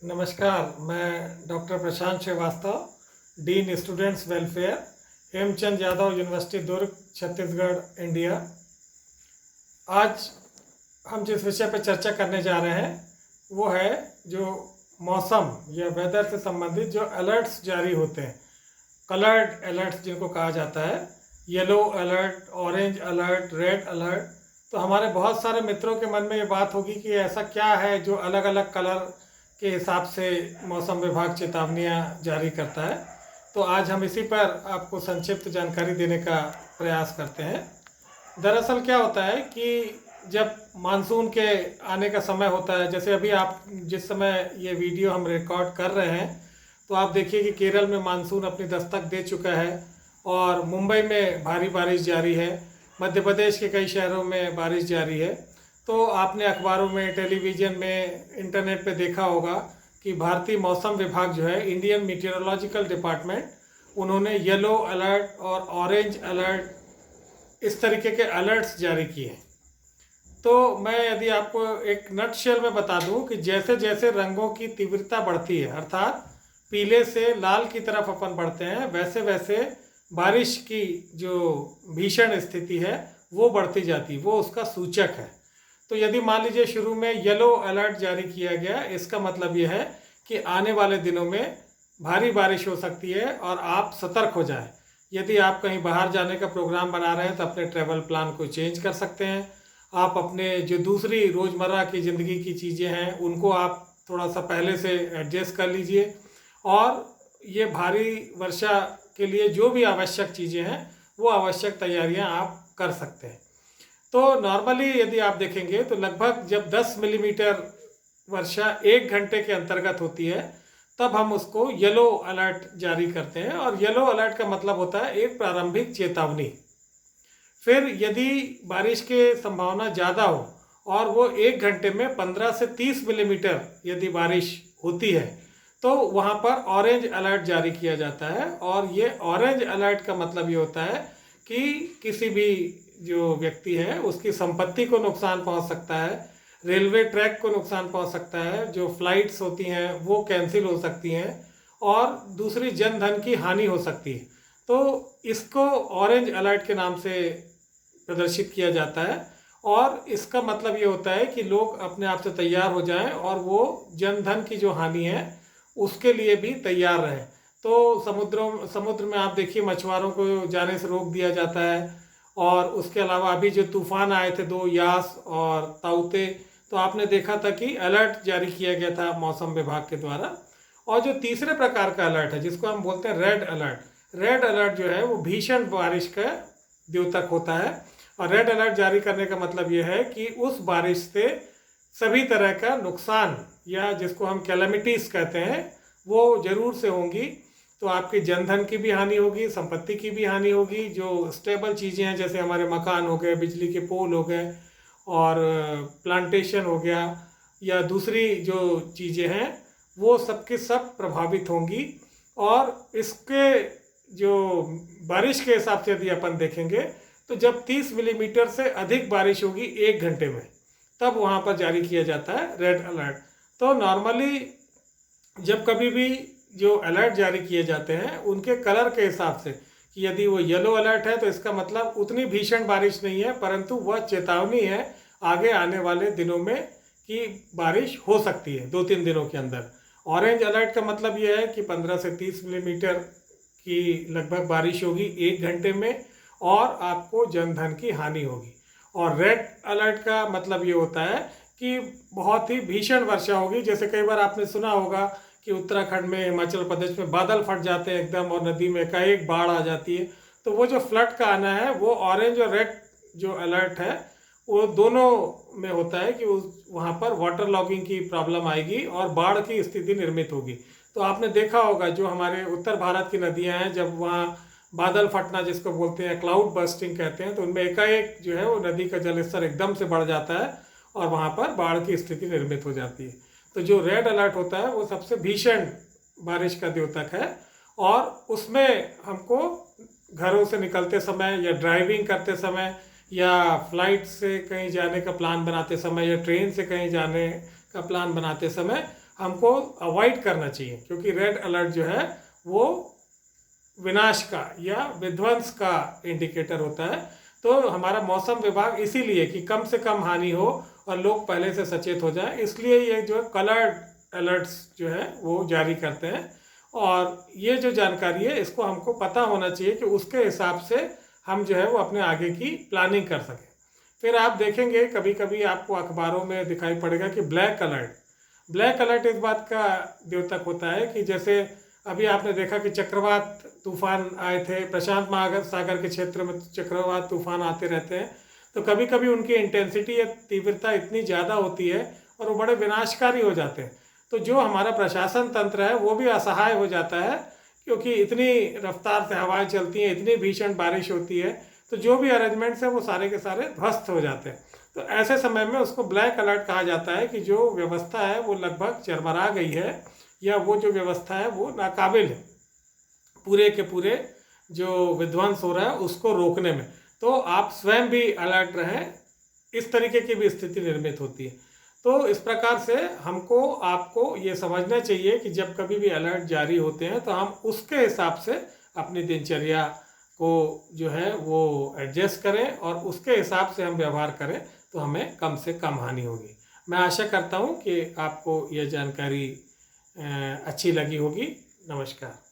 नमस्कार, मैं doctor Prashant Srivastava, dean students welfare, Hemchand Yadav university Durg, Chhattisgarh, India. आज हम जिस विषय पर चर्चा करने जा रहे हैं वो है जो मौसम या वेदर से संबंधित जो अलर्ट्स जारी होते हैं, कलर्ड अलर्ट्स जिनको कहा जाता है, yellow alert, orange alert, red alert. तो हमारे बहुत सारे मित्रों के मन में ये बात होगी कि ऐसा क्या है जो अलग अलग कलर के हिसाब से मौसम विभाग चेतावनियां जारी करता है। तो आज हम इसी पर आपको संक्षिप्त जानकारी देने का प्रयास करते हैं। दरअसल क्या होता है कि जब मानसून के आने का समय होता है, जैसे अभी आप जिस समय ये वीडियो हम रिकॉर्ड कर रहे हैं, तो आप देखिए कि केरल में मानसून अपनी दस्तक दे चुका है और मुंबई में भारी बारिश जारी है, मध्य प्रदेश के कई शहरों में बारिश जारी है। तो आपने अखबारों में, टेलीविज़न में, इंटरनेट पे देखा होगा कि भारतीय मौसम विभाग जो है, इंडियन मीटेरोलॉजिकल डिपार्टमेंट, उन्होंने येलो अलर्ट और ऑरेंज अलर्ट इस तरीके के अलर्ट्स जारी किए हैं। तो मैं यदि आपको एक नटशेल में बता दूं कि जैसे जैसे रंगों की तीव्रता बढ़ती है, अर्थात पीले से लाल की तरफ अपन बढ़ते हैं, वैसे वैसे बारिश की जो भीषण स्थिति है वो बढ़ती जाती, वो उसका सूचक है। तो यदि मान लीजिए शुरू में येलो अलर्ट जारी किया गया, इसका मतलब यह है कि आने वाले दिनों में भारी बारिश हो सकती है और आप सतर्क हो जाएं। यदि आप कहीं बाहर जाने का प्रोग्राम बना रहे हैं तो अपने ट्रैवल प्लान को चेंज कर सकते हैं। आप अपने जो दूसरी रोज़मर्रा की ज़िंदगी की चीज़ें हैं उनको आप थोड़ा सा पहले से एडजस्ट कर लीजिए और ये भारी वर्षा के लिए जो भी आवश्यक चीज़ें हैं वो आवश्यक तैयारियां आप कर सकते हैं। तो नॉर्मली यदि आप देखेंगे तो लगभग जब 10 मिलीमीटर वर्षा 1 घंटे के अंतर्गत होती है तब हम उसको येलो अलर्ट जारी करते हैं, और येलो अलर्ट का मतलब होता है एक प्रारंभिक चेतावनी। फिर यदि बारिश की संभावना ज़्यादा हो और वो 1 घंटे में 15 से 30 मिलीमीटर यदि बारिश होती है तो वहाँ पर ऑरेंज अलर्ट जारी किया जाता है। और ये ऑरेंज अलर्ट का मतलब ये होता है कि किसी भी जो व्यक्ति है उसकी संपत्ति को नुकसान पहुँच सकता है, रेलवे ट्रैक को नुकसान पहुँच सकता है, जो फ्लाइट्स होती हैं वो कैंसिल हो सकती हैं और दूसरी जन धन की हानि हो सकती है। तो इसको ऑरेंज अलर्ट के नाम से प्रदर्शित किया जाता है और इसका मतलब ये होता है कि लोग अपने आप से तैयार हो जाएं और वो जन धन की जो हानि है उसके लिए भी तैयार रहें। तो समुद्र में आप देखिए मछुआरों को जाने से रोक दिया जाता है। और उसके अलावा अभी जो तूफान आए थे 2 यास और ताउते, तो आपने देखा था कि अलर्ट जारी किया गया था मौसम विभाग के द्वारा। और जो तीसरे प्रकार का अलर्ट है जिसको हम बोलते हैं रेड अलर्ट, रेड अलर्ट जो है वो भीषण बारिश का द्योतक होता है। और रेड अलर्ट जारी करने का मतलब ये है कि उस बारिश से सभी तरह का नुकसान या जिसको हम कैलेमिटीज़ कहते हैं वो ज़रूर से होंगी। तो आपकी जनधन की भी हानि होगी, संपत्ति की भी हानि होगी, जो स्टेबल चीज़ें हैं जैसे हमारे मकान हो गए, बिजली के पोल हो गए और प्लांटेशन हो गया या दूसरी जो चीज़ें हैं वो सब के सब प्रभावित होंगी। और इसके जो बारिश के हिसाब से यदि अपन देखेंगे तो जब 30 मिलीमीटर से अधिक बारिश होगी 1 घंटे में तब वहाँ पर जारी किया जाता है रेड अलर्ट। तो नॉर्मली जब कभी भी जो अलर्ट जारी किए जाते हैं उनके कलर के हिसाब से, कि यदि वो येलो अलर्ट है तो इसका मतलब उतनी भीषण बारिश नहीं है, परंतु वह चेतावनी है आगे आने वाले दिनों में कि बारिश हो सकती है 2-3 दिनों के अंदर। ऑरेंज अलर्ट का मतलब यह है कि 15 से 30 मिलीमीटर की लगभग बारिश होगी 1 घंटे में और आपको जनधन की हानि होगी। और रेड अलर्ट का मतलब ये होता है कि बहुत ही भीषण वर्षा होगी। जैसे कई बार आपने सुना होगा कि उत्तराखंड में, हिमाचल प्रदेश में बादल फट जाते हैं एकदम और नदी में एकाएक बाढ़ आ जाती है। तो वो जो फ्लड का आना है वो ऑरेंज और रेड जो अलर्ट है वो दोनों में होता है कि वहाँ पर वाटर लॉगिंग की प्रॉब्लम आएगी और बाढ़ की स्थिति निर्मित होगी। तो आपने देखा होगा जो हमारे उत्तर भारत की नदियाँ हैं, जब वहाँ बादल फटना जिसको बोलते हैं, क्लाउड बर्स्टिंग कहते हैं, तो उनमें एकाएक जो है वो नदी का जल स्तर एकदम से बढ़ जाता है और वहाँ पर बाढ़ की स्थिति निर्मित हो जाती है। तो जो रेड अलर्ट होता है वो सबसे भीषण बारिश का द्योतक है और उसमें हमको घरों से निकलते समय या ड्राइविंग करते समय या फ्लाइट से कहीं जाने का प्लान बनाते समय या ट्रेन से कहीं जाने का प्लान बनाते समय हमको अवॉइड करना चाहिए, क्योंकि रेड अलर्ट जो है वो विनाश का या विध्वंस का इंडिकेटर होता है। तो हमारा मौसम विभाग इसीलिए कि कम से कम हानि हो और लोग पहले से सचेत हो जाएं, इसलिए ये जो कलर्ड अलर्ट्स जो है वो जारी करते हैं। और ये जो जानकारी है इसको हमको पता होना चाहिए कि उसके हिसाब से हम जो है वो अपने आगे की प्लानिंग कर सकें। फिर आप देखेंगे कभी कभी आपको अखबारों में दिखाई पड़ेगा कि ब्लैक अलर्ट इस बात का द्योतक होता है कि जैसे अभी आपने देखा कि चक्रवात तूफान आए थे, प्रशांत महासागर के क्षेत्र में चक्रवात तूफान आते रहते हैं, तो कभी कभी उनकी इंटेंसिटी या तीव्रता इतनी ज़्यादा होती है और वो बड़े विनाशकारी हो जाते हैं। तो जो हमारा प्रशासन तंत्र है वो भी असहाय हो जाता है, क्योंकि इतनी रफ्तार से हवाएं चलती हैं, इतनी भीषण बारिश होती है, तो जो भी अरेंजमेंट्स हैं वो सारे के सारे ध्वस्त हो जाते हैं। तो ऐसे समय में उसको ब्लैक अलर्ट कहा जाता है कि जो व्यवस्था है वो लगभग चरमरा गई है, या वो जो व्यवस्था है वो नाकाबिल है पूरे के पूरे जो विध्वंस हो रहा है उसको रोकने में। तो आप स्वयं भी अलर्ट रहें, इस तरीके की भी स्थिति निर्मित होती है। तो इस प्रकार से हमको आपको ये समझना चाहिए कि जब कभी भी अलर्ट जारी होते हैं तो हम उसके हिसाब से अपनी दिनचर्या को जो है वो एडजस्ट करें और उसके हिसाब से हम व्यवहार करें, तो हमें कम से कम हानि होगी। मैं आशा करता हूँ कि आपको यह जानकारी अच्छी लगी होगी। नमस्कार।